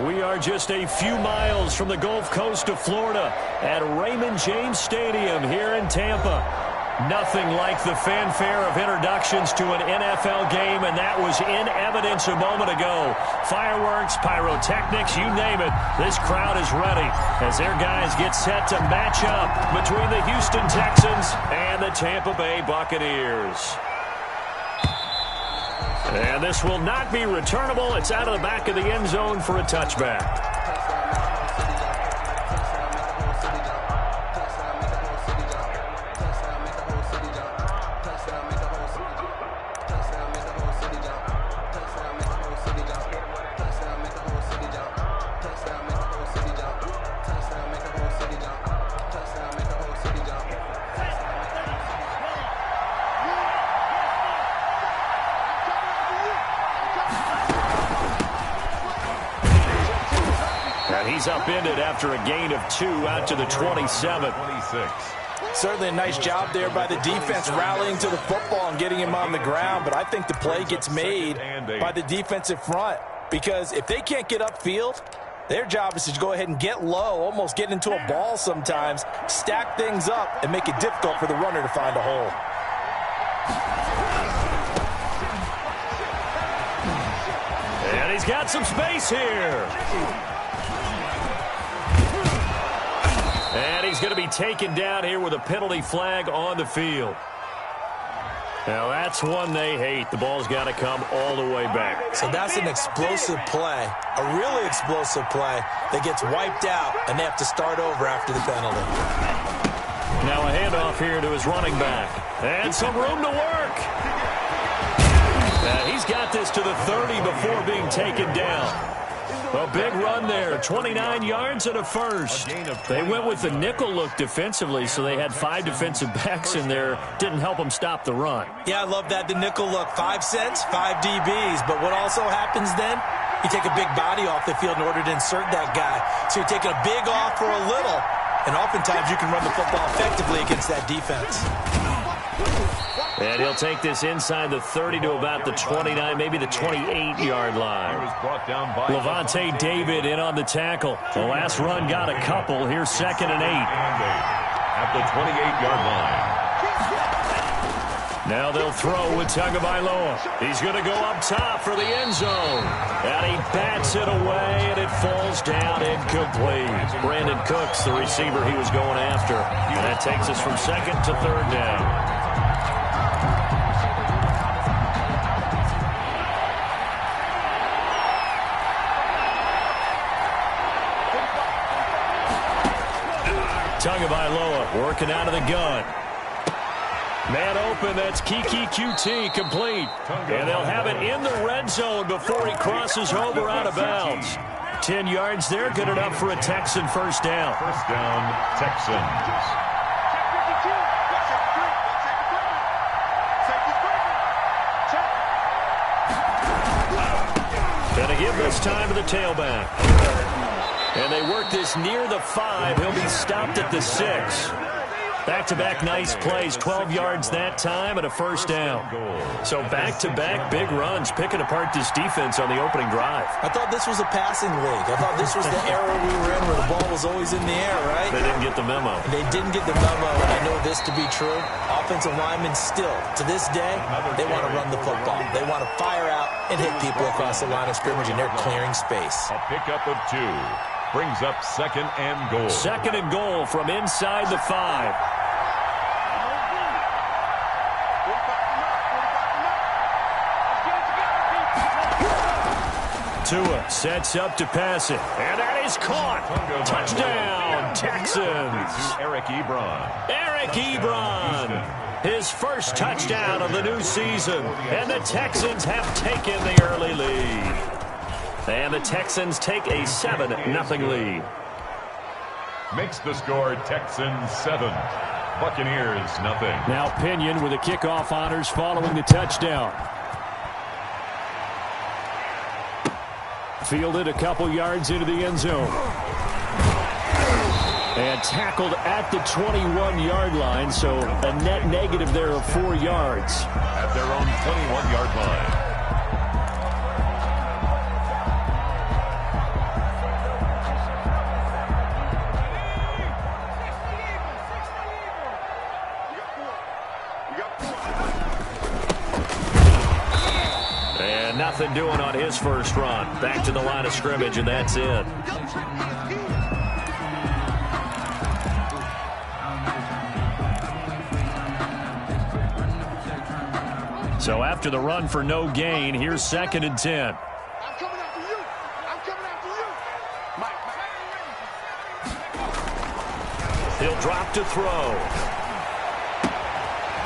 We are just a few miles from the Gulf Coast of Florida at Raymond James Stadium here in Tampa. Nothing like the fanfare of introductions to an NFL game, and that was in evidence a moment ago. Fireworks, pyrotechnics, you name it. This crowd is ready as their guys get set to match up between the Houston Texans and the Tampa Bay Buccaneers. And this will not be returnable. It's out of the back of the end zone for a touchback. He's upended after a gain of 2 out to the 27. Certainly a nice job there by the defense rallying to the football and getting him on the ground, but I think the play gets made by the defensive front because if they can't get upfield, their job is to go ahead and get low, almost get into a ball sometimes, stack things up, and make it difficult for the runner to find a hole. And he's got some space here. And he's going to be taken down here with a penalty flag on the field. Now, that's one they hate. The ball's got to come all the way back. So that's an explosive play, a really explosive play that gets wiped out, and they have to start over after the penalty. Now a handoff here to his running back. And some room to work. He's got this to the 30 before being taken down. A big run there, 29 yards and a first. They went with the nickel look defensively, so they had 5 defensive backs in there. Didn't help them stop the run. Yeah, I love that, the nickel look. 5 cents, 5 DBs. But what also happens then, you take a big body off the field in order to insert that guy. So you're taking a big off for a little, and oftentimes you can run the football effectively against that defense. And he'll take this inside the 30 to about the 29, maybe the 28-yard line. Levante David in on the tackle. The last run got a couple. Here's 2nd and 8. At the 28-yard line. Now they'll throw with Tagovailoa. He's going to go up top for the end zone. And he bats it away, and it falls down incomplete. Brandon Cooks, the receiver he was going after. And that takes us from 2nd to 3rd down. Tagovailoa working out of the gun. Man open, that's Kiki QT complete. And they'll have it in the red zone before he crosses over out of bounds. 10 yards there, good enough for a Texan first down. First down, Texans. Gonna give this time to the tailback. And they work this near the 5. He'll be stopped at the 6. Back-to-back nice plays, 12 yards that time and a first down. So back-to-back big runs, picking apart this defense on the opening drive. I thought this was a passing league. I thought this was the era we were in where the ball was always in the air, right? They didn't get the memo. They didn't get the memo, and I know this to be true. Offensive linemen still, to this day, they want to run the football. They want to fire out and hit people across the line of scrimmage, and they're clearing space. A pickup of 2. Brings up 2nd and goal. 2nd and goal from inside the 5. Tua sets up to pass it. And that is caught. Touchdown, Texans. Eric Ebron. Eric Ebron. His first touchdown of the new season. And the Texans have taken the early lead. And the Texans take a 7-0 lead. Makes the score Texans 7. Buccaneers 0. Now Pinion with the kickoff honors following the touchdown. Fielded a couple yards into the end zone. And tackled at the 21-yard line, so a net negative there of 4 yards. At their own 21-yard line. Nothing doing on his first run. Back to the line of scrimmage, and that's it. So after the run for no gain, here's 2nd and 10. I'm coming after you. I'm coming after you. He'll drop to throw.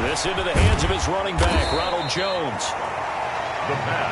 This into the hands of his running back, Ronald Jones.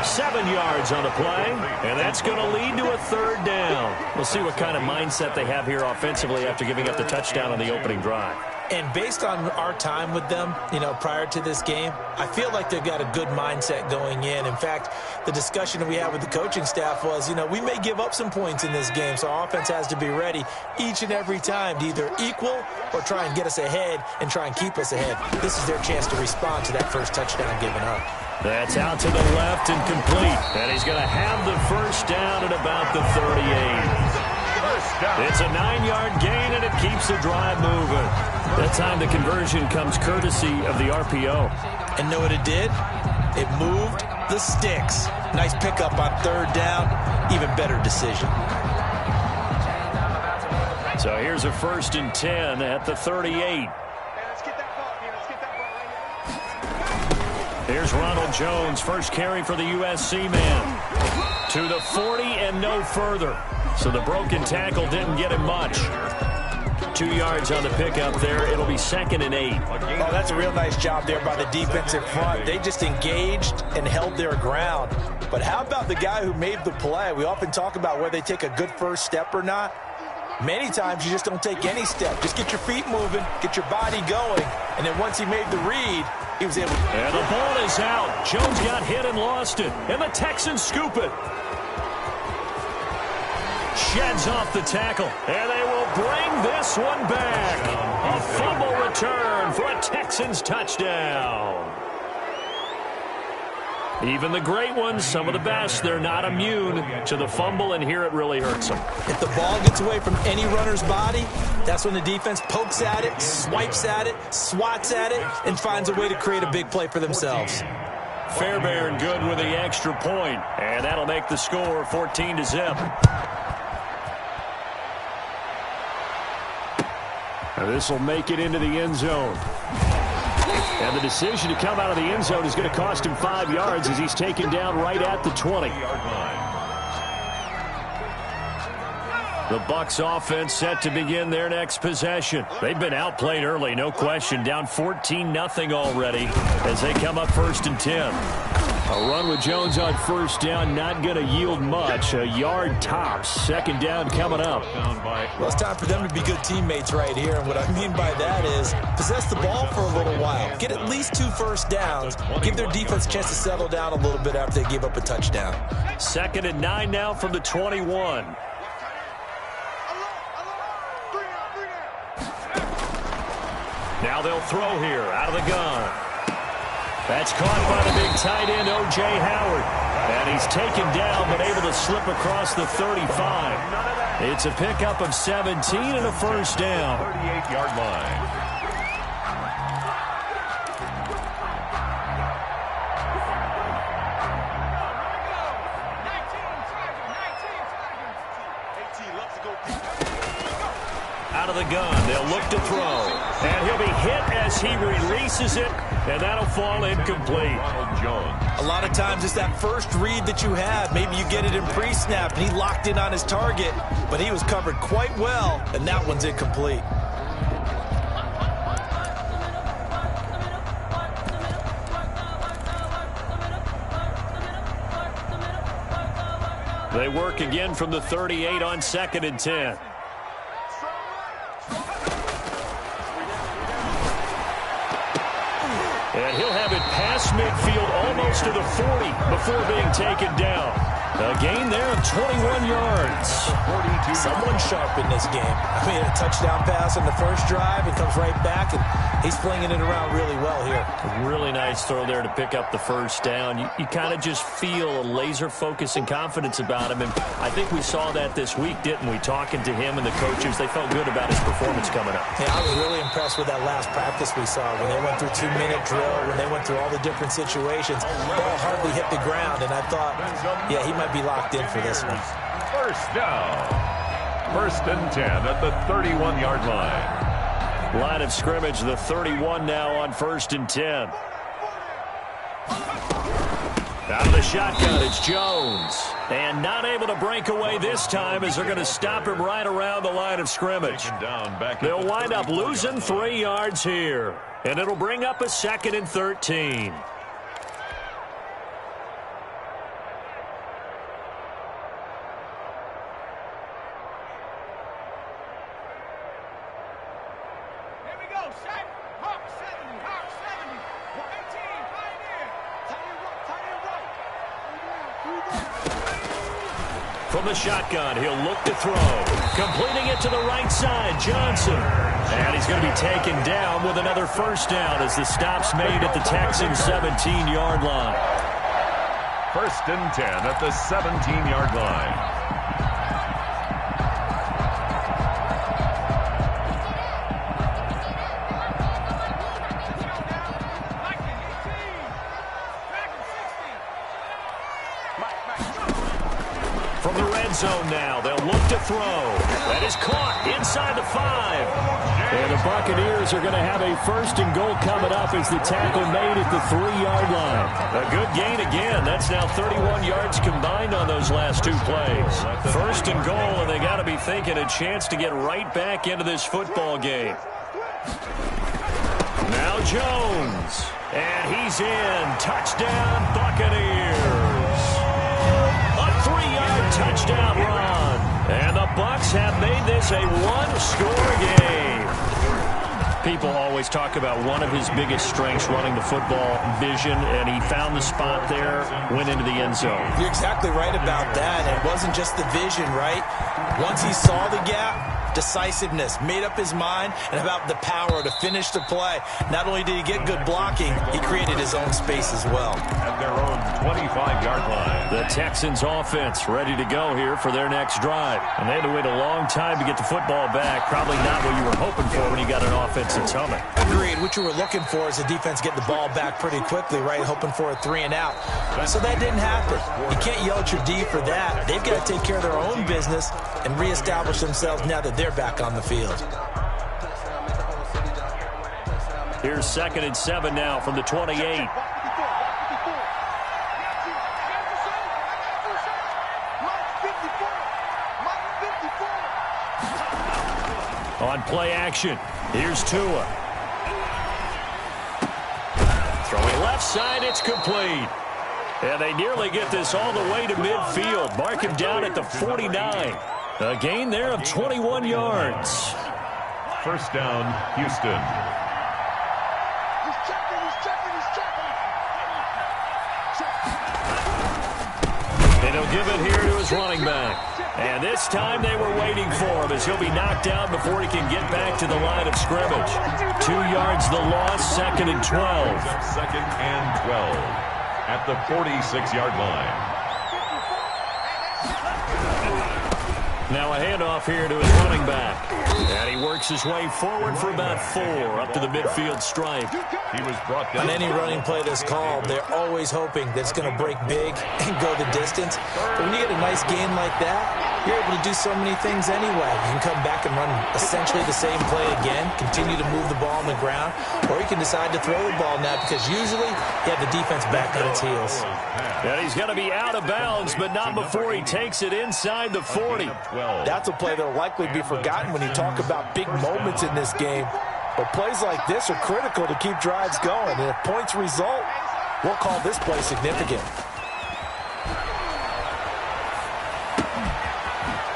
7 yards on the play, and that's going to lead to a 3rd down. We'll see what kind of mindset they have here offensively after giving up the touchdown on the opening drive. And based on our time with them, prior to this game, I feel like they've got a good mindset going in. In fact, the discussion that we had with the coaching staff was, we may give up some points in this game, so our offense has to be ready each and every time to either equal or try and get us ahead and try and keep us ahead. This is their chance to respond to that first touchdown given up. That's out to the left and complete. And he's going to have the first down at about the 38. It's a 9-yard gain, and it keeps the drive moving. That time the conversion comes courtesy of the RPO. And know what it did? It moved the sticks. Nice pickup on 3rd down. Even better decision. So here's a 1st and 10 at the 38. Here's Ronald Jones, first carry for the USC man. To the 40 and no further. So the broken tackle didn't get him much. 2 yards on the pickup there. It'll be 2nd and 8. Oh, that's a real nice job there by the defensive front. They just engaged and held their ground. But how about the guy who made the play? We often talk about whether they take a good first step or not. Many times you just don't take any step. Just get your feet moving, get your body going, and then once he made the read, he was able to... And the ball is out. Jones got hit and lost it, and the Texans scoop it. Sheds off the tackle, and they will bring this one back. A fumble return for a Texans touchdown. Even the great ones, some of the best, they're not immune to the fumble, and here it really hurts them. If the ball gets away from any runner's body, that's when the defense pokes at it, swipes at it, swats at it, and finds a way to create a big play for themselves. Fairbairn good with the extra point, and that'll make the score 14-0. This will make it into the end zone. And the decision to come out of the end zone is going to cost him 5 yards as he's taken down right at the 20. The Bucs offense set to begin their next possession. They've been outplayed early, no question. Down 14-0 already as they come up 1st and 10. A run with Jones on 1st down, not going to yield much. A yard tops. 2nd down coming up. Well, it's time for them to be good teammates right here. And what I mean by that is possess the ball for a little while. Get at least 2 first downs. Give their defense a chance to settle down a little bit after they give up a touchdown. 2nd and 9 now from the 21. Now they'll throw here out of the gun. That's caught by the big tight end, O.J. Howard. And he's taken down but able to slip across the 35. It's a pickup of 17 and a first down. 38-yard line. Out of the gun, they'll look to throw. And he'll be hit as he releases it, and that'll fall incomplete. A lot of times it's that first read that you have. Maybe you get it in pre-snap, and he locked in on his target, but he was covered quite well, and that one's incomplete. They work again from the 38 on 2nd and 10. And he'll have it past midfield almost to the 40 before being taken down. A gain there of 21 yards. someone sharp in this game. I mean, a touchdown pass on the first drive, and comes right back, and he's flinging it around really well here. A really nice throw there to pick up the first down. You kind of just feel a laser focus and confidence about him, and I think we saw that this week, didn't we? Talking to him and the coaches, they felt good about his performance coming up. Yeah, I was really impressed with that last practice we saw when they went through 2-minute drill, when they went through all the different situations. Ball hardly hit the ground, and I thought, yeah, he might be locked in for this one. First down. First and 10 at the 31-yard line. Line of scrimmage, the 31 now on first and 10. Out of the shotgun, it's Jones. And not able to break away this time as they're going to stop him right around the line of scrimmage. They'll wind up losing 3 yards here. And it'll bring up a 2nd and 13. From the shotgun, he'll look to throw. Completing it to the right side, Johnson. And he's going to be taken down with another first down as the stop's made at the Texans' 17-yard line. First and 10 at the 17-yard line. From the red zone now, they'll look to throw. That is caught inside the 5. And the Buccaneers are going to have a first and goal coming up as the tackle made at the 3-yard line. A good gain again. That's now 31 yards combined on those last 2 plays. First and goal, and they got to be thinking a chance to get right back into this football game. Now Jones. And he's in. Touchdown, Buccaneers. A 3-yard touchdown run. And the Bucs have made this a 1-score game. People always talk about one of his biggest strengths running the football, vision, and he found the spot there, went into the end zone. You're exactly right about that. It wasn't just the vision, right? Once he saw the gap, decisiveness, made up his mind, and about the power to finish the play. Not only did he get good blocking, he created his own space as well. At their own 25-yard line. The Texans offense ready to go here for their next drive. And they had to wait a long time to get the football back. Probably not what you were hoping for when you got an offense that's humming. Agreed. What you were looking for is the defense getting the ball back pretty quickly, right? Hoping for a 3 and out. So that didn't happen. You can't yell at your D for that. They've got to take care of their own business and reestablish themselves now that they're back on the field. Here's 2nd and 7 now from the 28. On play action, here's Tua. Throwing left side, it's complete. And they nearly get this all the way to midfield. Mark him down at the 49. A gain there of 21 yards. First down, Houston. He's checking. And he'll give it here to his running back. And this time they were waiting for him as he'll be knocked down before he can get back to the line of scrimmage. 2 yards the loss, 2nd and 12. 2nd and 12 at the 46-yard line. Now a handoff here to his running back. And he works his way forward for about 4 up to the midfield stripe. He was brought down. On any running play that's called, they're always hoping that it's going to break big and go the distance. But when you get a nice gain like that, you're able to do so many things anyway. You can come back and run essentially the same play again, continue to move the ball on the ground, or you can decide to throw the ball now because usually you have the defense back on its heels. And he's going to be out of bounds, but not before he takes it inside the 40. That's a play that will likely be forgotten when you talk about big moments in this game. But plays like this are critical to keep drives going. And if points result, we'll call this play significant.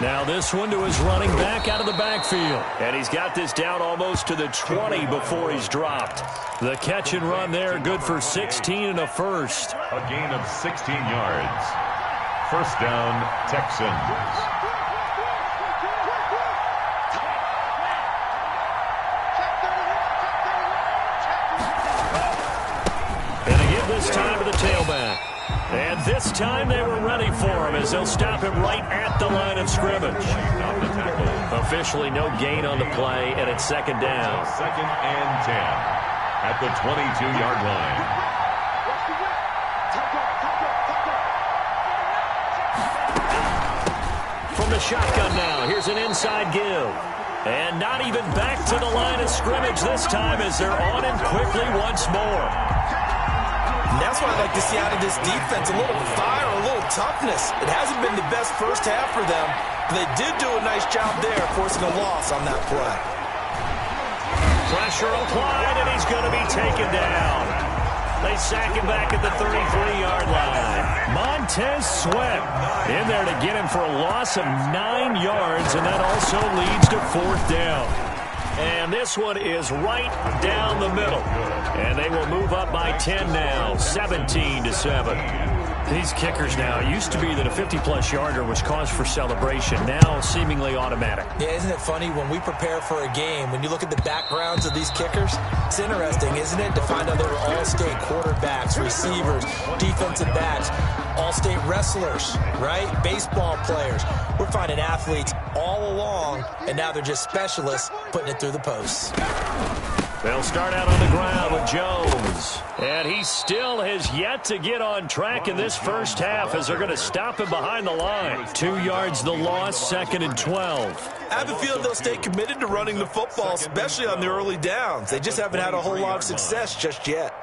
Now this one to his running back out of the backfield. And he's got this down almost to the 20 before he's dropped. The catch and run there, good for 16 and a first. A gain of 16 yards. First down, Texans. This time they were ready for him as they'll stop him right at the line of scrimmage. Officially no gain on the play, and it's second down. Second and 10 at the 22-yard line. From the shotgun now, here's an inside give. And not even back to the line of scrimmage this time as they're on him quickly once more. And that's what I'd like to see out of this defense, a little fire, a little toughness. It hasn't been the best first half for them, but they did do a nice job there forcing a loss on that play. Pressure applied, and he's going to be taken down. They sack him back at the 33-yard line. Montez Sweat in there to get him for a loss of 9 yards, and that also leads to fourth down. And this one is right down the middle. And they will move up by 10 now, 17-7. These kickers now, it used to be that a 50-plus yarder was cause for celebration. Now seemingly automatic. Yeah, isn't it funny when we prepare for a game, when you look at the backgrounds of these kickers, it's interesting, isn't it, to find out they were all-state quarterbacks, receivers, defensive backs, all-state wrestlers, right? Baseball players. We're finding athletes all along, and now they're just specialists putting it through the posts. They'll start out on the ground with Jones. And he still has yet to get on track in this first half as they're going to stop him behind the line. 2 yards the loss, second and 12. I have a feeling they'll stay committed to running the football, especially on the early downs. They just haven't had a whole lot of success just yet.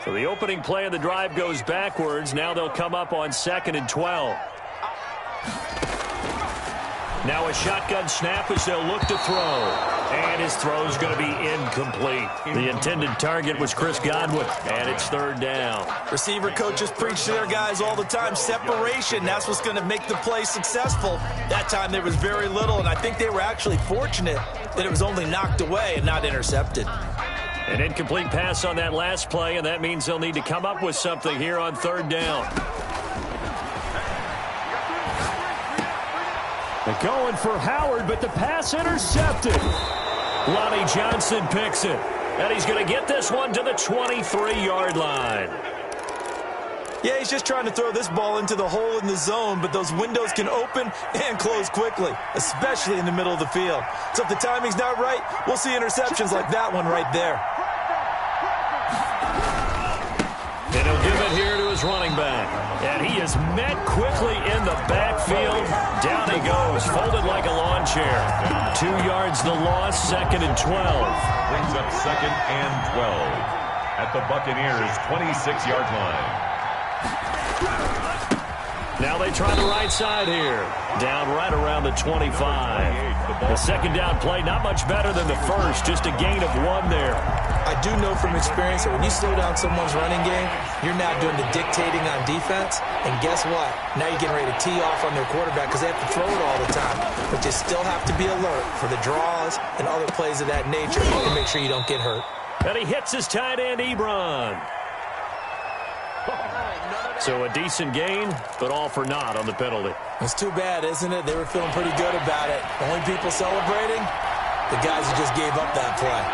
So the opening play of the drive goes backwards. Now they'll come up on second and 12. Now a shotgun snap as they'll look to throw. And his throw's going to be incomplete. The intended target was Chris Godwin, and it's third down. Receiver coaches preach to their guys all the time. Separation, that's what's going to make the play successful. That time there was very little, and I think they were actually fortunate that it was only knocked away and not intercepted. An incomplete pass on that last play, and that means they'll need to come up with something here on third down. They're going for Howard, but the pass intercepted. Lonnie Johnson picks it, and he's going to get this one to the 23-yard line. Yeah, he's just trying to throw this ball into the hole in the zone, but those windows can open and close quickly, especially in the middle of the field. So if the timing's not right, we'll see interceptions like that one right there. And he'll give it here to his running back. And he is met quickly in the backfield. Down he goes, folded like a lawn chair. 2 yards the loss, second and 12. Brings up second and 12 at the Buccaneers' 26-yard line. Now they try the right side here. Down right around the 25. The second down play, not much better than the first. Just a gain of 1 there. I do know from experience that when you slow down someone's running game, you're now doing the dictating on defense. And guess what? Now you're getting ready to tee off on their quarterback because they have to throw it all the time. But you still have to be alert for the draws and other plays of that nature to make sure you don't get hurt. And he hits his tight end, Ebron. So a decent gain, but all for naught on the penalty. It's too bad, isn't it? They were feeling pretty good about it. Only people celebrating, the guys who just gave up that play.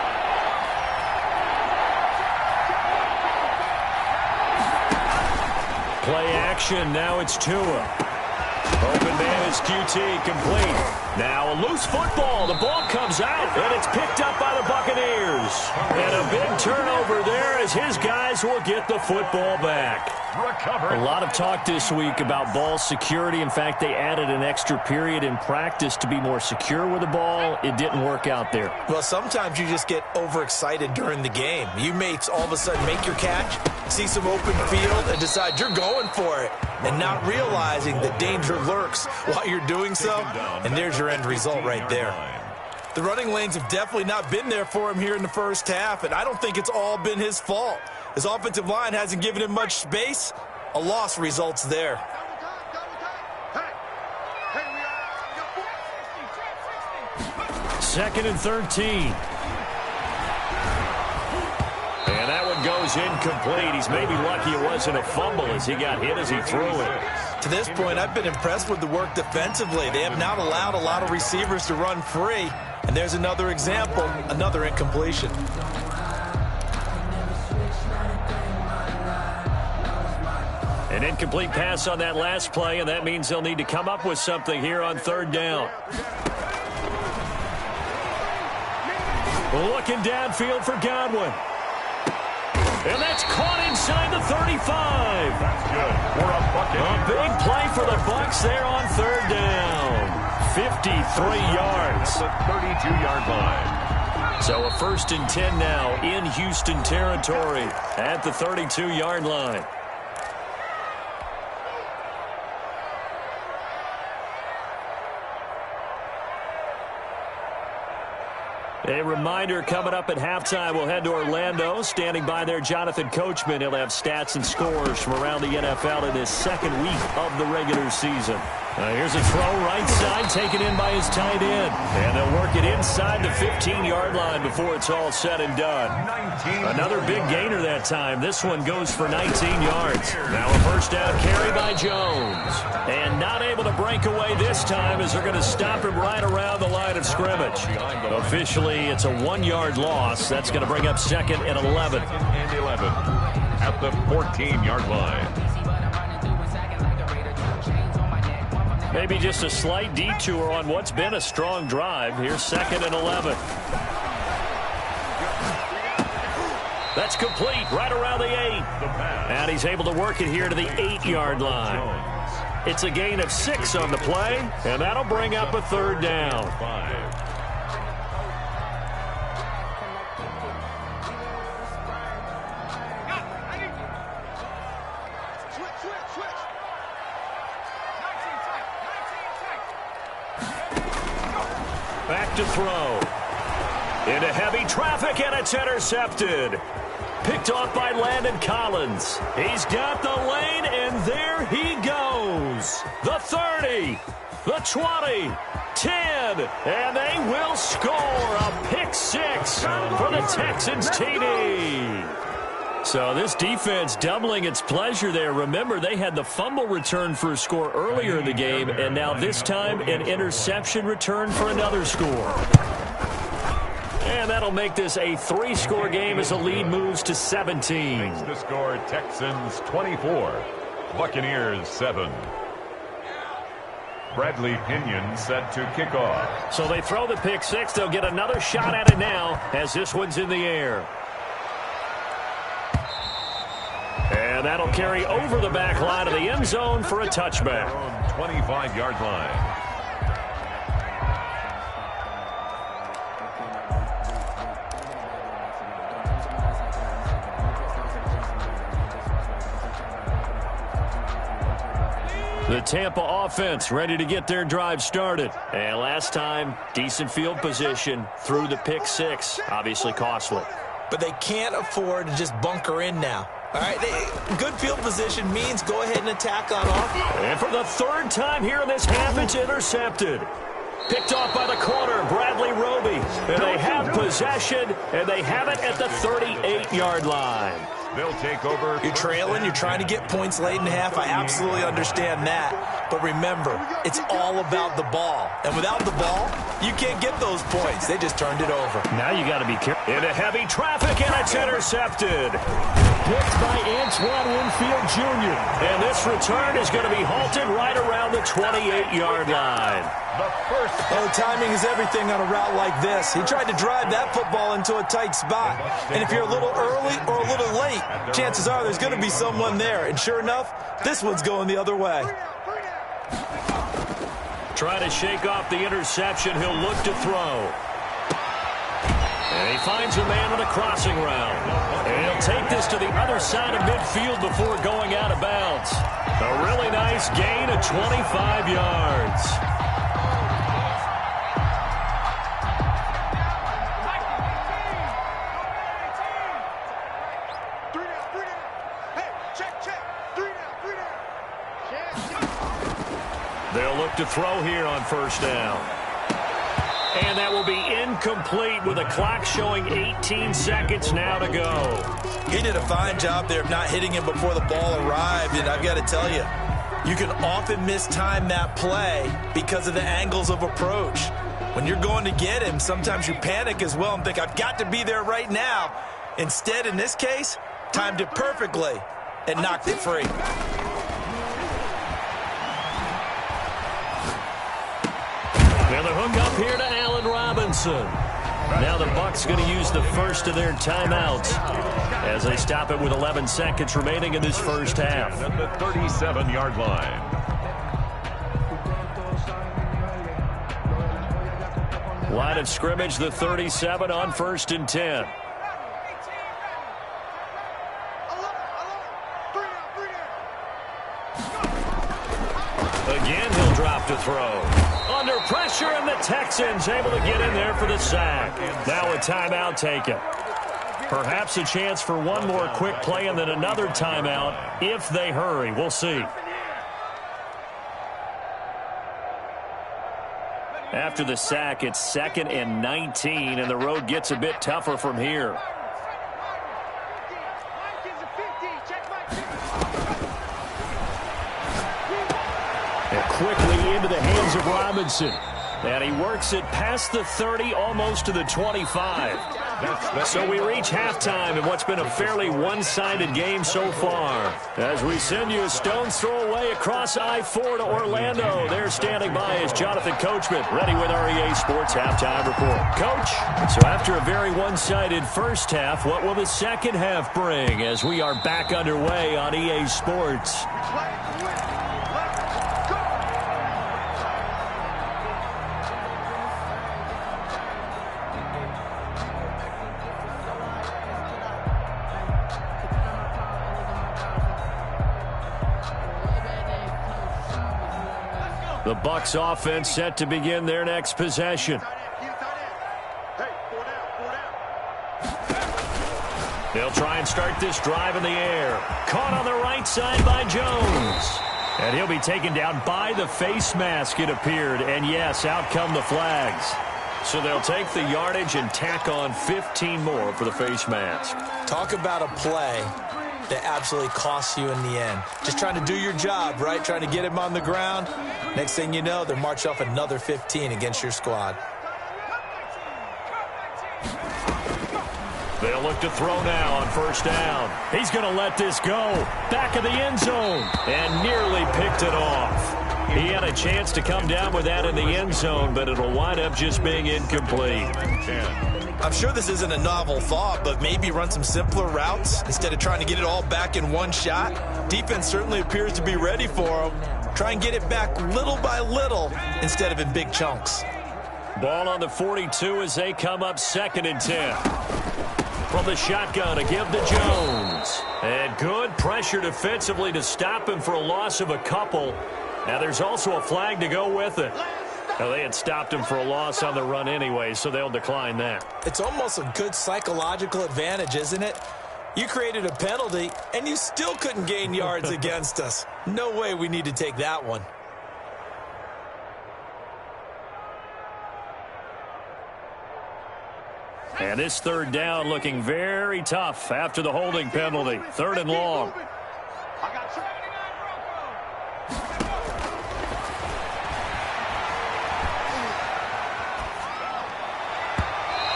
Play action, now it's Tua. Open man is QT, complete. Now a loose football, the ball comes out, and it's picked up by the Buccaneers. And a big turnover there as his guys will get the football back. A lot of talk this week about ball security. In fact, they added an extra period in practice to be more secure with the ball. It didn't work out there. Well, sometimes you just get overexcited during the game. You may all of a sudden make your catch, see some open field, and decide you're going for it, and not realizing the danger lurks while you're doing so, and there's your end result right there. The running lanes have definitely not been there for him here in the first half, and I don't think it's all been his fault. His offensive line hasn't given him much space. A loss results there. Second and 13. And that one goes incomplete. He's maybe lucky it wasn't a fumble as he got hit as he threw it. To this point, I've been impressed with the work defensively. They have not allowed a lot of receivers to run free. And there's another example, another incompletion. An incomplete pass on that last play, and that means they'll need to come up with something here on third down. Looking downfield for Godwin. And that's caught inside the 35. That's good for a bucket. A big play for the Bucs there on third down. 53 yards. At the 32-yard line. So a 1st and 10 now in Houston territory at the 32-yard line. A reminder, coming up at halftime, we'll head to Orlando. Standing by there, Jonathan Coachman. He'll have stats and scores from around the NFL in his second week of the regular season. Here's a throw right side, taken in by his tight end. And they'll work it inside the 15-yard line before it's all said and done. Another big gainer that time. This one goes for 19 yards. Now a first down carry by Jones. And not able to break away this time as they're going to stop him right around the line of scrimmage. Officially, it's a 1-yard loss. That's going to bring up 2nd and 11. 2nd and 11 at the 14-yard line. Maybe just a slight detour on what's been a strong drive. Here's 2nd and 11. That's complete right around the 8. And he's able to work it here to the 8-yard line. It's a gain of 6 on the play, and that'll bring up a third down. 5. Back to throw. Into heavy traffic, and it's intercepted. Picked off by Landon Collins. He's got the lane, and there he goes. The 30, the 20, 10, and they will score a pick 6 for the Texans TD. So this defense doubling its pleasure there. Remember, they had the fumble return for a score earlier in the game, and now this time an interception return for another score. And that'll make this a 3-score game as the lead moves to 17. Makes the score Texans 24, Buccaneers 7. Bradley Pinion set to kick off. So they throw the pick 6. They'll get another shot at it now as this one's in the air. And that'll carry over the back line of the end zone for a touchback. 25-yard line. The Tampa offense ready to get their drive started. And last time, decent field position through the pick 6. Obviously costly. But they can't afford to just bunker in now. All right, good field position means go ahead and attack on offense. And for the 3rd time here in this half, it's intercepted. Picked off by the corner, Bradley Roby. And they have possession, and they have it at the 38-yard line. They'll take over. You're trailing. You're trying to get points late in the half. I absolutely understand that. But remember, it's all about the ball. And without the ball, you can't get those points. They just turned it over. Now you got to be careful. Into heavy traffic, and it's intercepted. Picked by Antoine Winfield Jr. And this return is going to be halted right around the 28-yard line. Oh, timing is everything on a route like this. He tried to drive that football into a tight spot. And if you're a little early or a little late, chances are there's going to be someone there. And sure enough, this one's going the other way. Trying to shake off the interception. He'll look to throw. And he finds a man on a crossing route. And he'll take this to the other side of midfield before going out of bounds. A really nice gain of 25 yards. They'll look to throw here on first down. And that will be incomplete with a clock showing 18 seconds now to go. He did a fine job there of not hitting him before the ball arrived. And I've got to tell you, you can often mistime that play because of the angles of approach. When you're going to get him, sometimes you panic as well and think, I've got to be there right now. Instead, in this case, timed it perfectly and knocked it free. Hook up here to Allen Robinson. Now the Bucs going to use the first of their timeouts as they stop it with 11 seconds remaining in this first half. At the 37-yard line. Line of scrimmage, the 37 on 1st and 10. Again, he'll drop to throw. Under pressure, and the Texans able to get in there for the sack. Now a timeout taken. Perhaps a chance for one more quick play and then another timeout if they hurry. We'll see. After the sack, it's 2nd and 19, and the road gets a bit tougher from here. And quickly into the hands of Robinson. And he works it past the 30, almost to the 25. So we reach halftime in what's been a fairly one-sided game so far. As we send you a stone's throw away across I-4 to Orlando. There standing by is Jonathan Coachman, ready with our EA Sports Halftime Report. Coach, so after a very one-sided first half, what will the second half bring as we are back underway on EA Sports? The Bucs offense set to begin their next possession. They'll try and start this drive in the air. Caught on the right side by Jones. And he'll be taken down by the face mask, it appeared. And yes, out come the flags. So they'll take the yardage and tack on 15 more for the face mask. Talk about a play that absolutely costs you in the end. Just trying to do your job, right? Trying to get him on the ground. Next thing you know, they're marching off another 15 against your squad. They'll look to throw now on 1st down. He's going to let this go. Back of the end zone. And nearly picked it off. He had a chance to come down with that in the end zone, but it'll wind up just being incomplete. I'm sure this isn't a novel thought, but maybe run some simpler routes instead of trying to get it all back in one shot. Defense certainly appears to be ready for him. Try and get it back little by little instead of in big chunks. Ball on the 42 as they come up 2nd and 10. From the shotgun to give to Jones. And good pressure defensively to stop him for a loss of a couple. Now there's also a flag to go with it. Now, they had stopped him for a loss on the run anyway, so they'll decline that. It's almost a good psychological advantage, isn't it? You created a penalty, and you still couldn't gain yards against us. No way we need to take that one. And this 3rd down looking very tough after the holding penalty. 3rd and long.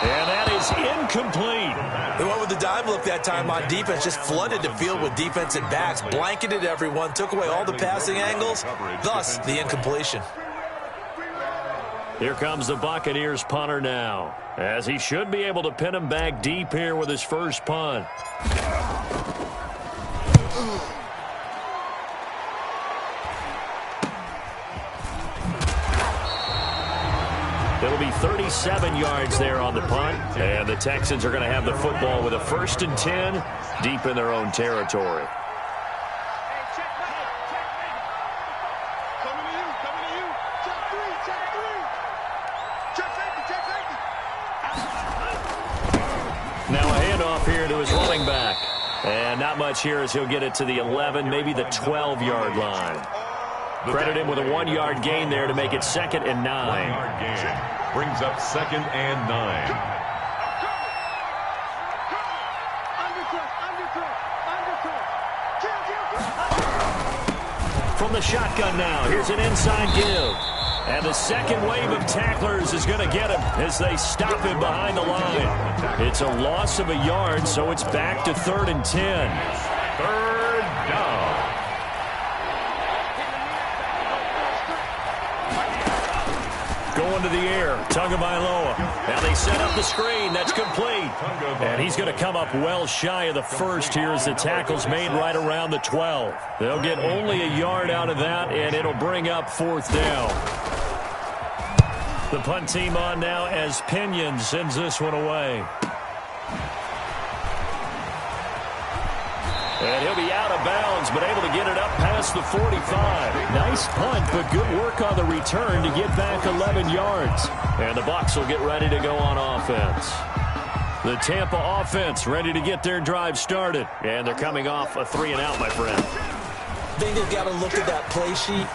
And that is incomplete. They went with the dime look that time on defense, just flooded the field with defensive backs, blanketed everyone, took away all the passing angles, thus the incompletion. Here comes the Buccaneers punter now, as he should be able to pin him back deep here with his first punt. It'll be 37 yards there on the punt, and the Texans are going to have the football with a 1st and 10 deep in their own territory. Now a handoff here to his running back. And not much here as he'll get it to the 11, maybe the 12-yard line. Credit him with a 1-yard gain there to make it 2nd and 9. 1-yard gain brings up 2nd and 9. From the shotgun now, here's an inside give. And the second wave of tacklers is going to get him as they stop him behind the line. It's a loss of a yard, so it's back to 3rd and 10. 3rd down. Going to the air. Tagovailoa. Now they set up the screen. That's complete. And he's going to come up well shy of the first here as the tackle's made right around the 12. They'll get only a yard out of that, and it'll bring up 4th down. The punt team on now as Pinion sends this one away. And he'll be out of bounds, but able to get it up past the 45. Nice punt, but good work on the return to get back 11 yards. And the Bucs will get ready to go on offense. The Tampa offense ready to get their drive started. And they're coming off a 3-and-out, my friend. I think they've got to look at that play sheet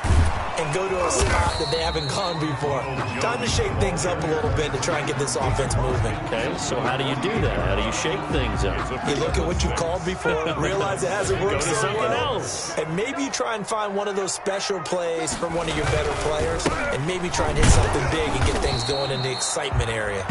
and go to a spot that they haven't gone before. Time to shake things up a little bit to try and get this offense moving. Okay, so how do you do that? How do you shake things up? You look at what you've called before, realize it hasn't worked Go to so something well, else. and maybe you try and find one of those special plays from one of your better players, and maybe try and hit something big and get things going in the excitement area.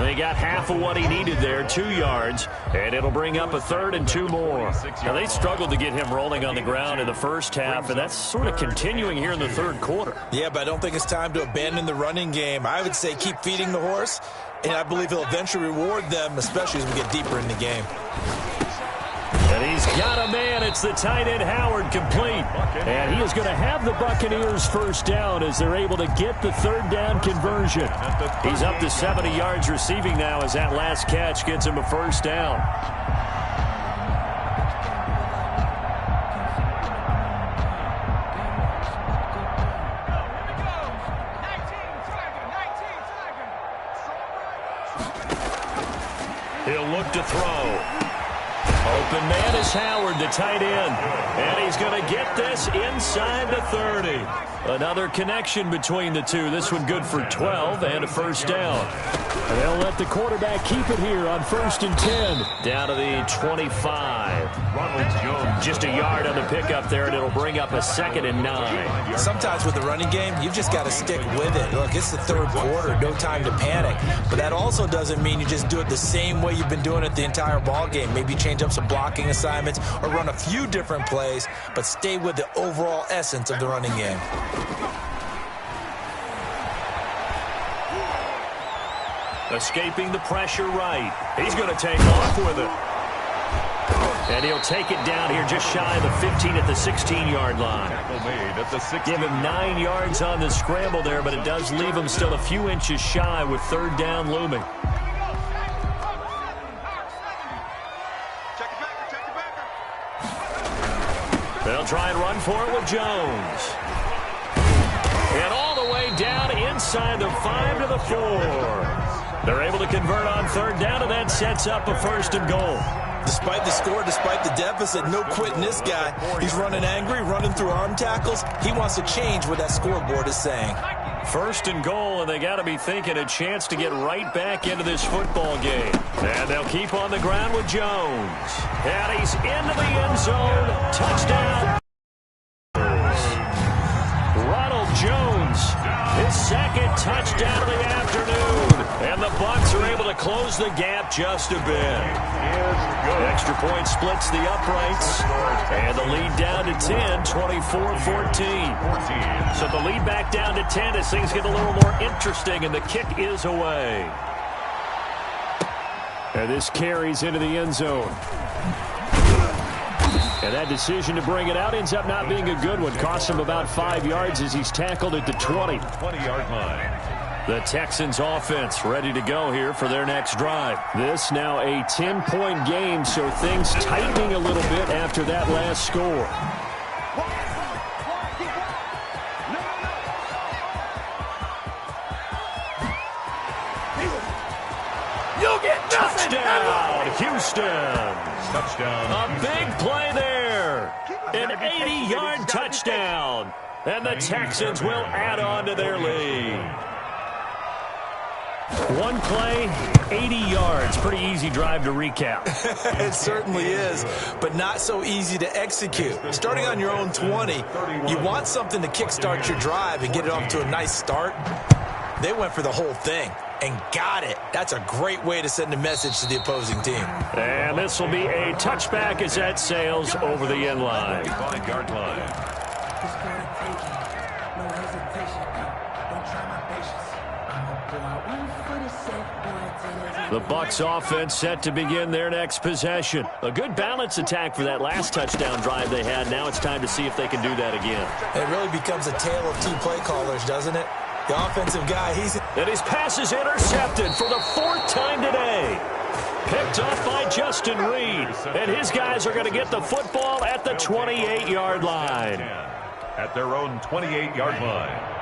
They got half of what he needed there, 2 yards, and it'll bring up a 3rd and 2 more. Now, they struggled to get him rolling on the ground in the first half, and that's sort of continuing here in the 3rd quarter. Yeah, but I don't think it's time to abandon the running game. I would say keep feeding the horse, and I believe he'll eventually reward them, especially as we get deeper in the game. And he's got a man. It's the tight end Howard, complete. And he is going to have the Buccaneers first down as they're able to get the 3rd down conversion. He's up to 70 yards receiving now as that last catch gets him a first down. He'll look to throw. Open man is Howard, the tight end. And he's going to get this inside the 30. Another connection between the two. This one good for 12 and a first down. And they'll let the quarterback keep it here on 1st and 10. Down to the 25. Just a yard on the pickup there, and it'll bring up a 2nd and 9. Sometimes with the running game, you've just got to stick with it. Look, it's the 3rd quarter, no time to panic. But that also doesn't mean you just do it the same way you've been doing it the entire ball game. Maybe change up some blocking assignments or run a few different plays, but stay with the overall essence of the running game. Escaping the pressure right. He's going to take off with it. And he'll take it down here just shy of the 15 at the 16-yard line. Give him 9 yards on the scramble there, but it does leave him still a few inches shy with 3rd down looming. They'll try and run for it with Jones. And all the way down inside the 5 to the 4. They're able to convert on 3rd down, and that sets up a 1st and goal. Despite the score, despite the deficit, no quitting this guy. He's running angry, running through arm tackles. He wants to change what that scoreboard is saying. 1st and goal, and they got to be thinking a chance to get right back into this football game. And they'll keep on the ground with Jones. And he's into the end zone. Touchdown. Ronald Jones, his 2nd touchdown of the afternoon. And the Bucs are able to close the gap just a bit. Extra point splits the uprights. And the lead down to 10, 24-14. So the lead back down to 10 as things get a little more interesting, and the kick is away. And this carries into the end zone. And that decision to bring it out ends up not being a good one. Costs him about 5 yards as he's tackled at the 20. 20-yard line. The Texans offense ready to go here for their next drive. This now a 10-point game, so things tightening a little bit after that last score. You'll get nothing. Touchdown, Houston. Touchdown. A big play there. An 80-yard touchdown. And the Texans will add on to their lead. One play, 80 yards. Pretty easy drive to recap. It certainly is, but not so easy to execute. Starting on your own 20, you want something to kickstart your drive and get it off to a nice start. They went for the whole thing and got it. That's a great way to send a message to the opposing team. And this will be a touchback as that sails over the end line. 5-yard line. The Bucs offense set to begin their next possession. A good balance attack for that last touchdown drive they had. Now it's time to see if they can do that again. It really becomes a tale of two play callers, doesn't it? The offensive guy, And his pass is intercepted for the fourth time today. Picked off by Justin Reed. And his guys are going to get the football at the 28-yard line. At their own 28-yard line.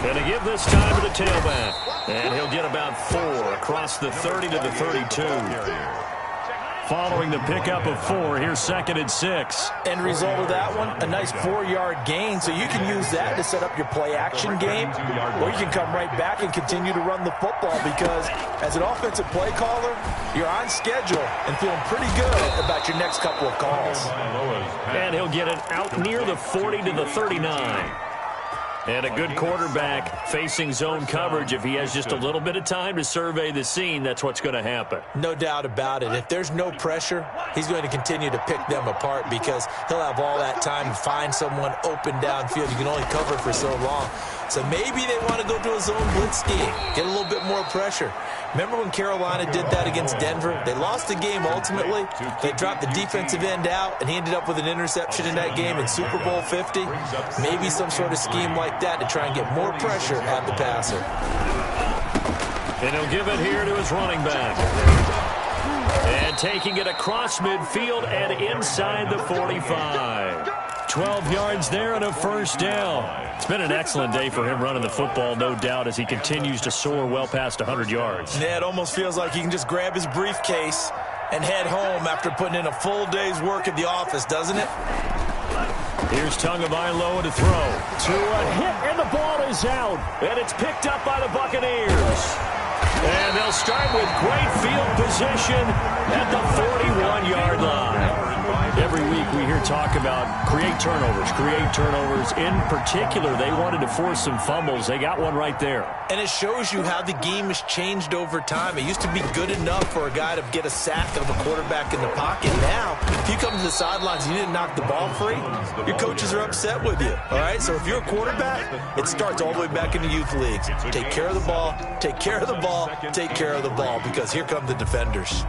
And to give this time to the tailback. And he'll get about 4 across the 30 to the 32. Following the pickup of 4, here's 2nd and 6. End result of that one, a nice 4-yard gain. So you can use that to set up your play-action game, or you can come right back and continue to run the football because as an offensive play caller, you're on schedule and feeling pretty good about your next couple of calls. And he'll get it out near the 40 to the 39. And a good quarterback facing zone coverage. If he has just a little bit of time to survey the scene, that's what's going to happen. No doubt about it. If there's no pressure, he's going to continue to pick them apart because he'll have all that time to find someone open downfield. You can only cover for so long. So maybe they want to go to a zone blitz scheme, get a little bit more pressure. Remember when Carolina did that against Denver? They lost the game ultimately. They dropped the defensive end out, and he ended up with an interception in that game in Super Bowl 50. Maybe some sort of scheme like that to try and get more pressure at the passer. And he'll give it here to his running back. And taking it across midfield and inside the 45. 12 yards there and a first down. It's been an excellent day for him running the football, no doubt, as he continues to soar well past 100 yards. Yeah, it almost feels like he can just grab his briefcase and head home after putting in a full day's work at the office, doesn't it? Here's Tagovailoa to throw. To a hit, and the ball is out. And it's picked up by the Buccaneers. And they'll start with great field position at the 41-yard line. Every week we hear talk about create turnovers. In particular, they wanted to force some fumbles. They got one right there. And it shows you how the game has changed over time. It used to be good enough for a guy to get a sack of a quarterback in the pocket. Now, if you come to the sidelines and you didn't knock the ball free, your coaches are upset with you. All right? So if you're a quarterback, it starts all the way back in the youth leagues. Take care of the ball, take care of the ball, take care of the ball, because here come the defenders.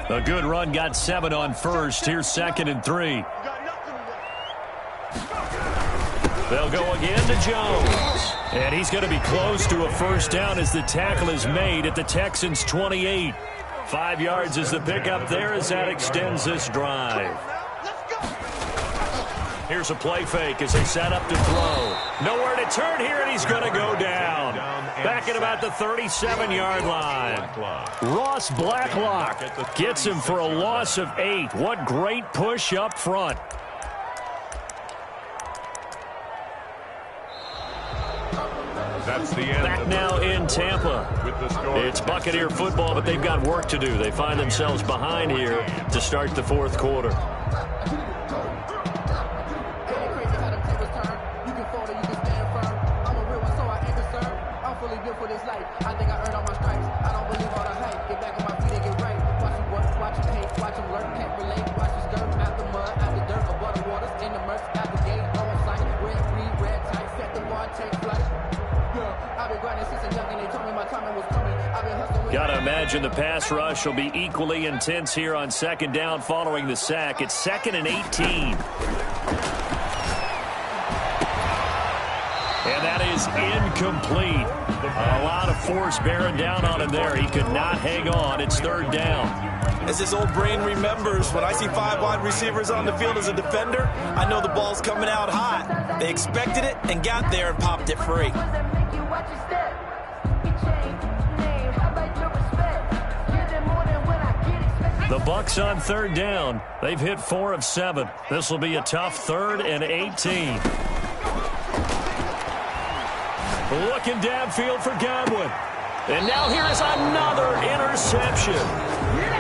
A good run, got 7 on first. Here's 2nd and 3. They'll go again to Jones. And he's going to be close to a first down as the tackle is made at the Texans' 28. 5 yards is the pickup there as that extends this drive. Here's a play fake as they set up to throw. Nowhere to turn here, and he's going to go down. Back at about the 37-yard line. Ross Blacklock gets him for a loss of 8. What great push up front. That's the end. Back now in Tampa. It's Buccaneer football, but they've got work to do. They find themselves behind here to start the fourth quarter. Gotta imagine the pass rush will be equally intense here on 2nd down following the sack. It's 2nd and 18. And that is incomplete. A lot of force bearing down on him there. He could not hang on. It's 3rd down. As his old brain remembers, when I see 5 wide receivers on the field as a defender, I know the ball's coming out hot. They expected it and got there and popped it free. The Bucs on 3rd down. They've hit 4 of 7. This will be a tough 3rd and 18. Looking downfield for Godwin. And now here is another interception.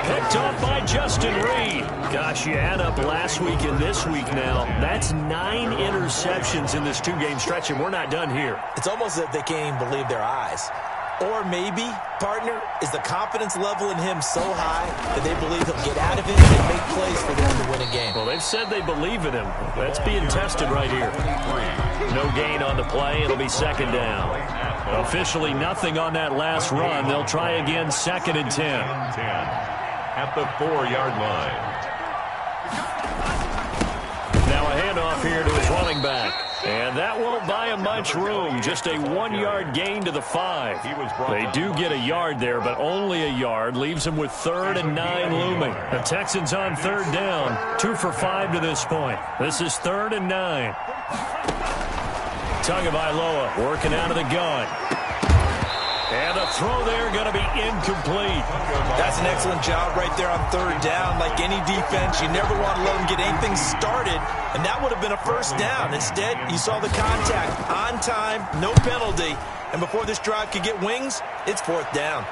Picked off by Justin Reed. Gosh, you add up last week and this week now. That's 9 interceptions in this 2-game stretch, and we're not done here. It's almost as if they can't even believe their eyes. Or maybe, partner, is the confidence level in him so high that they believe he'll get out of it and make plays for them to win a game. Well, they've said they believe in him. That's being tested right here. No gain on the play. It'll be second down. Officially nothing on that last run. They'll try again, 2nd and 10. At the 4-yard line. Now a handoff here to his running back. And that won't buy him much room. Just a 1-yard gain to the 5. They do get a yard there, but only a yard. Leaves them with 3rd and 9 looming. The Texans on 3rd down. 2 for 5 to this point. This is 3rd and 9. Tagovailoa working out of the gun. And the throw there going to be incomplete. That's an excellent job right there on 3rd down. Like any defense, you never want to let them get anything started, and that would have been a first down. Instead, you saw the contact on time, no penalty, and before this drive could get wings, it's 4th down.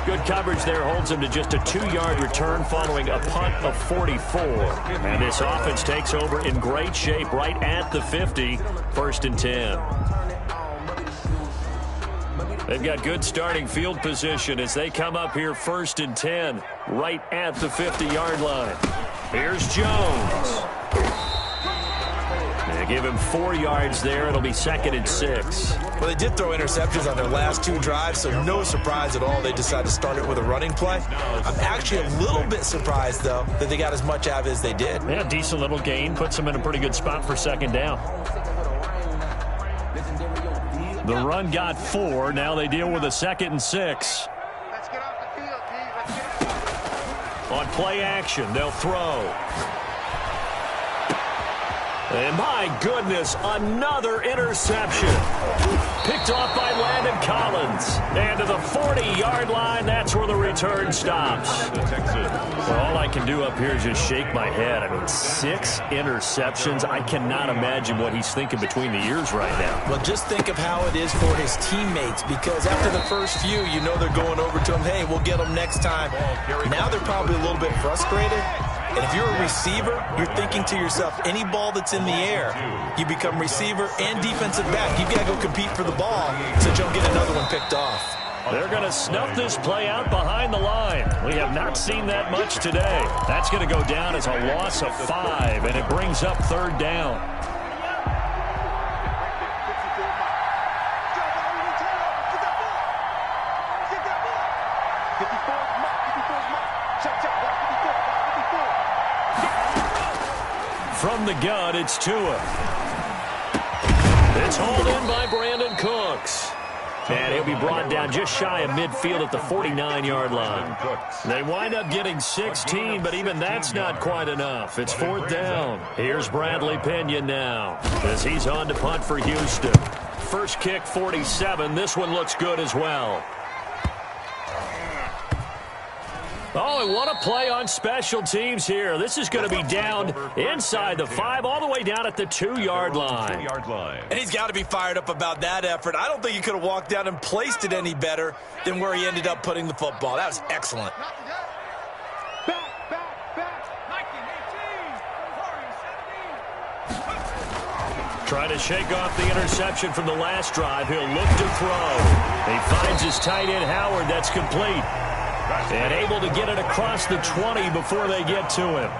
Good coverage there holds him to just a 2-yard return following a punt of 44. And this offense takes over in great shape right at the 50, 1st and 10. They've got good starting field position as they come up here 1st and 10, right at the 50-yard line. Here's Jones. They give him 4 yards there. It'll be 2nd and 6. Well, they did throw interceptions on their last 2 drives, so no surprise at all they decided to start it with a running play. I'm actually a little bit surprised, though, that they got as much out of it as they did. Yeah, decent little gain. Puts them in a pretty good spot for 2nd down. The run got 4. Now they deal with a 2nd and 6. Let's get off the field, T. Let's get On play action, they'll throw. And my goodness, another interception. Picked off by Landon Collins. And to the 40-yard line, that's where the return stops. Well, all I can do up here is just shake my head. I mean, 6 interceptions. I cannot imagine what he's thinking between the ears right now. Well, just think of how it is for his teammates, because after the first few, you know they're going over to him, hey, we'll get them next time. Now they're probably a little bit frustrated. And if you're a receiver, you're thinking to yourself, any ball that's in the air, you become receiver and defensive back. You've got to go compete for the ball so you don't get another one picked off. They're going to snuff this play out behind the line. We have not seen that much today. That's going to go down as a loss of 5, and it brings up 3rd down. From the gun, it's Tua. It's hauled in by Brandon Cooks. And he'll be brought down just shy of midfield at the 49-yard line. They wind up getting 16, but even that's not quite enough. It's 4th down. Here's Bradley Pinion now as he's on to punt for Houston. First kick, 47. This one looks good as well. Oh, and what a play on special teams here. This is going to be down inside the 5, all the way down at the 2-yard line. And he's got to be fired up about that effort. I don't think he could have walked down and placed it any better than where he ended up putting the football. That was excellent. Trying to shake off the interception from the last drive. He'll look to throw. He finds his tight end, Howard. That's complete. And able to get it across the 20 before they get to him.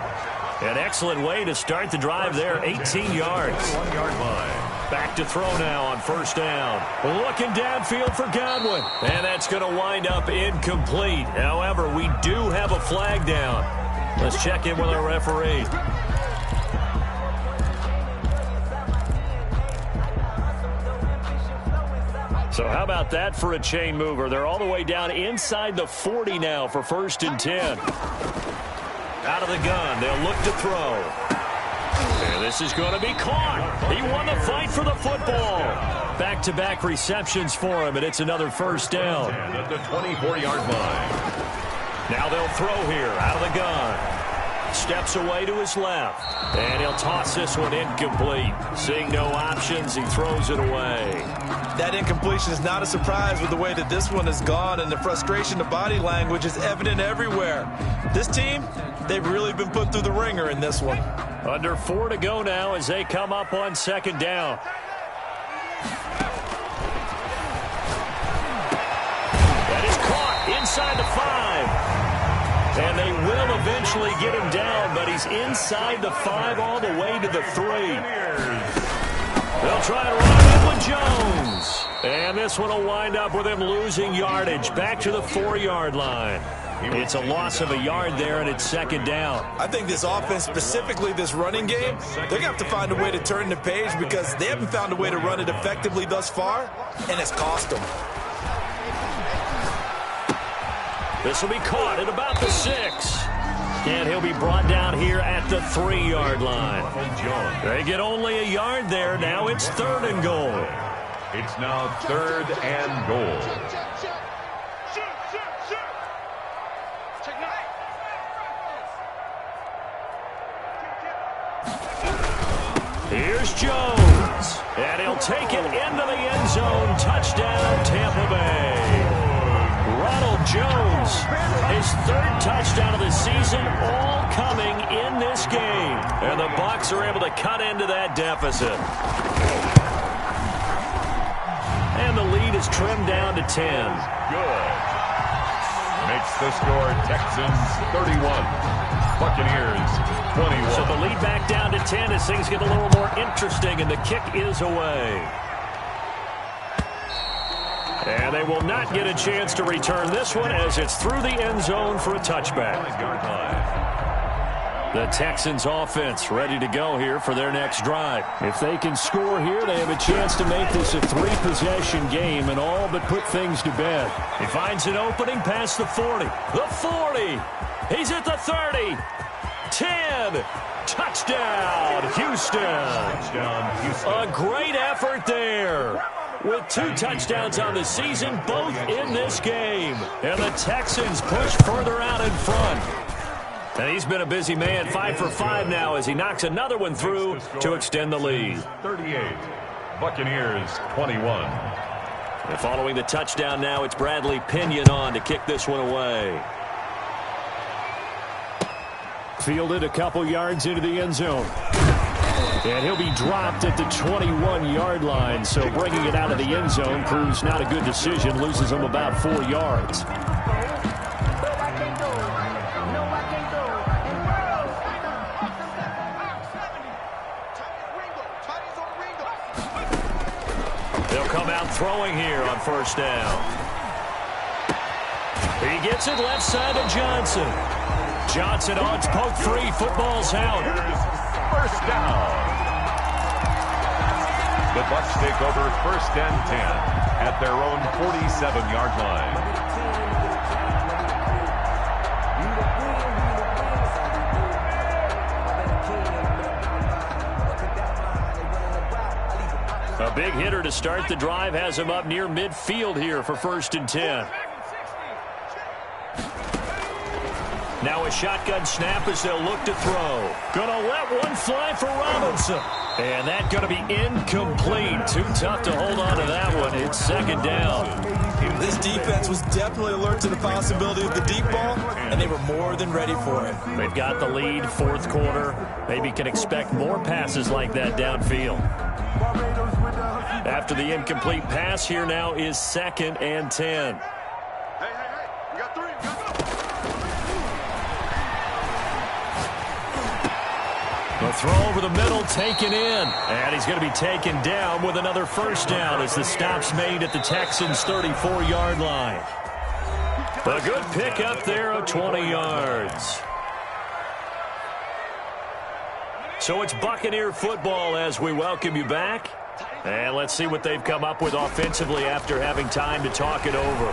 An excellent way to start the drive there, 18 yards. 1-yard line. Back to throw now on 1st down. Looking downfield for Godwin. And that's going to wind up incomplete. However, we do have a flag down. Let's check in with our referee. So how about that for a chain mover? They're all the way down inside the 40 now for 1st and 10. Out of the gun, they'll look to throw. And this is going to be caught. He won the fight for the football. Back-to-back receptions for him, and it's another 1st down. At the 24-yard line. Now they'll throw here out of the gun. Steps away to his left. And he'll toss this one incomplete. Seeing no options, he throws it away. That incompletion is not a surprise with the way that this one has gone, and the frustration, the body language is evident everywhere. This team, they've really been put through the ringer in this one. Under 4 to go now as they come up on 2nd down. inside the 5. And they will eventually get him down, but he's inside the 5 all the way to the 3. They'll try to run it with Jones. And this one will wind up with him losing yardage back to the 4-yard line. It's a loss of a yard there, and it's second down. I think this offense, specifically this running game, they're going to have to find a way to turn the page because they haven't found a way to run it effectively thus far, and it's cost them. This will be caught at about the 6. And he'll be brought down here at the 3-yard line. They get only a yard there. Now it's 3rd and goal. It's now 3rd and goal. Here's Jones. And he'll take it into the end zone. Touchdown, Tampa Bay. Ronald Jones, his 3rd touchdown of the season, all coming in this game. And the Bucs are able to cut into that deficit. And the lead is trimmed down to 10. Good. Makes the score Texans 31, Buccaneers 21. So the lead back down to 10 as things get a little more interesting, and the kick is away. And they will not get a chance to return this one as it's through the end zone for a touchback. The Texans offense ready to go here for their next drive. If they can score here, they have a chance to make this a 3-possession game and all but put things to bed. He finds an opening past the 40. The 40. He's at the 30. 10. Touchdown, Houston. A great effort there. With 2 touchdowns on the season, both in this game. And the Texans push further out in front. And he's been a busy man, 5 for 5 now as he knocks another one through to extend the lead. 38, Buccaneers 21. And following the touchdown now, it's Bradley Pinion on to kick this one away. Fielded a couple yards into the end zone. And he'll be dropped at the 21-yard line, so bringing it out of the end zone proves not a good decision, loses him about 4 yards. They'll come out throwing here on 1st down. He gets it left side to Johnson. Johnson odds poke free, football's out. 1st down. The Bucs take over 1st and 10 at their own 47-yard line. A big hitter to start the drive has him up near midfield here for 1st and 10. Now a shotgun snap as they'll look to throw. Gonna let one fly for Robinson. And that gonna be incomplete. Too tough to hold on to that one. It's 2nd down. This defense was definitely alert to the possibility of the deep ball, and they were more than ready for it. They've got the lead, 4th quarter. Maybe can expect more passes like that downfield. After the incomplete pass, here now is 2nd and 10. We got 3. The throw over the middle taken in. And he's going to be taken down with another 1st down as the stop's made at the Texans' 34-yard line. A good pickup there of 20 yards. So it's Buccaneer football as we welcome you back. And let's see what they've come up with offensively after having time to talk it over.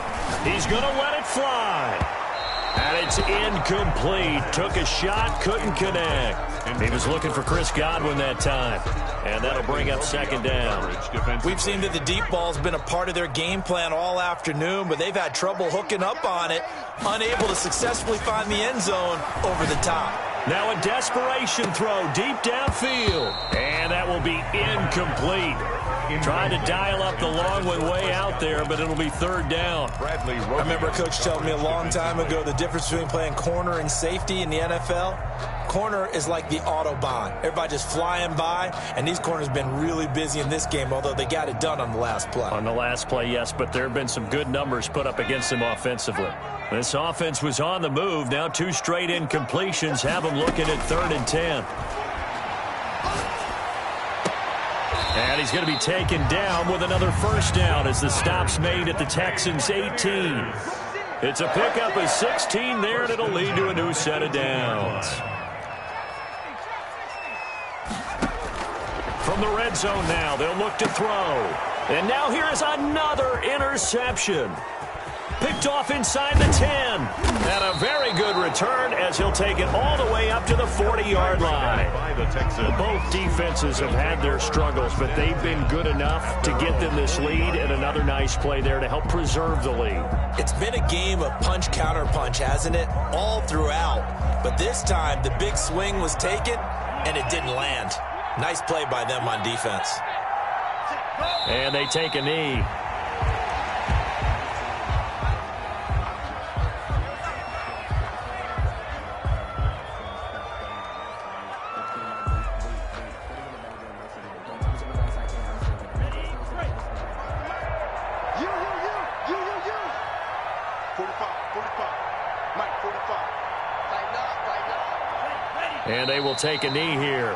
He's going to let it fly. And it's incomplete. Took a shot, couldn't connect. He was looking for Chris Godwin that time. And that'll bring up 2nd down. We've seen that the deep ball's been a part of their game plan all afternoon, but they've had trouble hooking up on it, unable to successfully find the end zone over the top. Now a desperation throw deep downfield. And that will be incomplete. Trying to dial up the long one way out there, but it'll be third down. I remember Coach telling me a long time ago the difference between playing corner and safety in the NFL. Corner is like the Autobahn. Everybody just flying by, and these corners have been really busy in this game, although they got it done on the last play. On the last play, yes, but there have been some good numbers put up against them offensively. This offense was on the move. Now 2 straight incompletions have them looking at 3rd and 10. And he's going to be taken down with another first down as the stop's made at the Texans' 18. It's a pickup of 16 there, and it'll lead to a new set of downs. From the red zone now, they'll look to throw. And now here is another interception. Picked off inside the 10. And a very good return as he'll take it all the way up to the 40-yard line. Both defenses have had their struggles, but they've been good enough to get them this lead, and another nice play there to help preserve the lead. It's been a game of punch-counter-punch, hasn't it? All throughout. But this time, the big swing was taken, and it didn't land. Nice play by them on defense. And they take a knee. And they will take a knee here.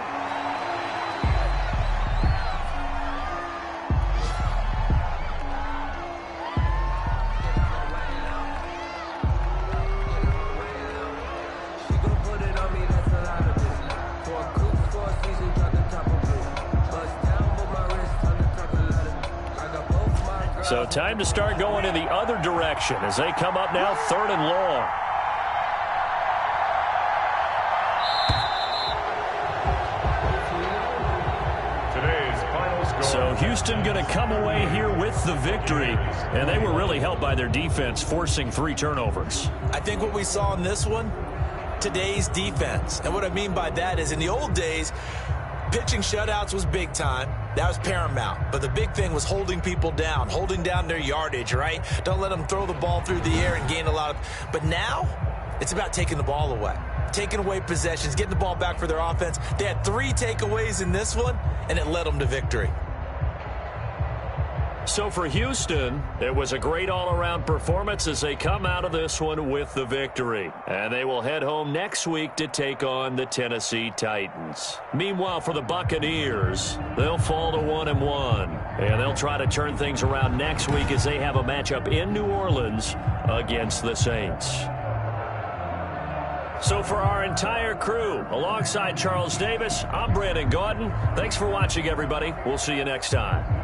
So time to start going in the other direction as they come up now 3rd and long. So Houston going to come away here with the victory, and they were really helped by their defense forcing 3 turnovers. I think what we saw in this one, today's defense. And what I mean by that is in the old days, pitching shutouts was big time. That was paramount. But the big thing was holding people down, holding down their yardage, right? Don't let them throw the ball through the air and gain a lot of... But now, it's about taking the ball away. Taking away possessions, getting the ball back for their offense. They had 3 takeaways in this one, and it led them to victory. So for Houston, it was a great all-around performance as they come out of this one with the victory. And they will head home next week to take on the Tennessee Titans. Meanwhile, for the Buccaneers, they'll fall to 1-1. And they'll try to turn things around next week as they have a matchup in New Orleans against the Saints. So for our entire crew, alongside Charles Davis, I'm Brandon Gautin. Thanks for watching, everybody. We'll see you next time.